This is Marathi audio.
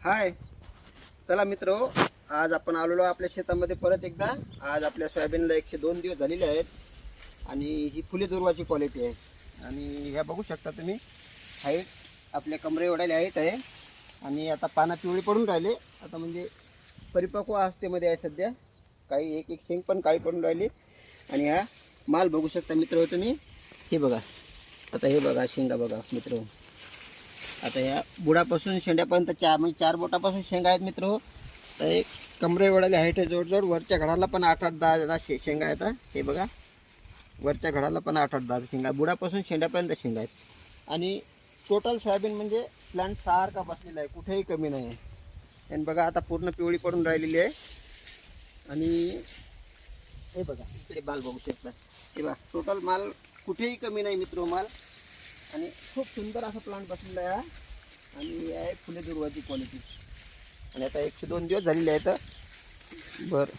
हाय, चला मित्र, आज आपण आलेलो आपल्या शेतामध्ये परत एकदा. आज आपल्या सोयाबीनला 102 दिवस झालेले आहेत आणि ही फुले दुर्वाची क्वालिटी आहे. आणि ह्या बघू शकता तुम्ही, हाईट आपल्या कमरे एवढ्याला हाईट आहे आणि आता पानं पिवळी पडून राहिले. आता म्हणजे परिपक्व अवस्थेमध्ये आहे सध्या. काही एक शेंग पण काळी पडून राहिली. आणि हा माल बघू शकता मित्र तुम्ही, हे बघा. आता हे बघा शेंगा बघा मित्र. आता ह्या बुडापासून शेंड्यापर्यंत म्हणजे 4 बोटापासून शेंगा आहेत मित्र. तर एक कमरे एवढ्याला हाईट आहे जोडजोड. वरच्या घडाला पण 8-8, 10-10 शेंगा आहेत. हे बघा, वरच्या घडाला पण 8-8, 10 शेंगा, बुडापासून शेंड्यापर्यंत शेंगा आहेत. आणि टोटल सोयाबीन म्हणजे प्लांट सारखा बसलेला आहे, कुठेही कमी नाही आहे. आणि बघा आता पूर्ण पिवळी पडून राहिलेली आहे. आणि हे बघा इकडे माल बघू शकता. हे बघा टोटल माल कुठेही कमी नाही मित्र माल. आणि खूप सुंदर असा प्लांट बसलेला आहे. आणि आहे फुले दुर्वाची क्वालिटी. आणि आता 102 दिवस झालेले आहेत. बरं.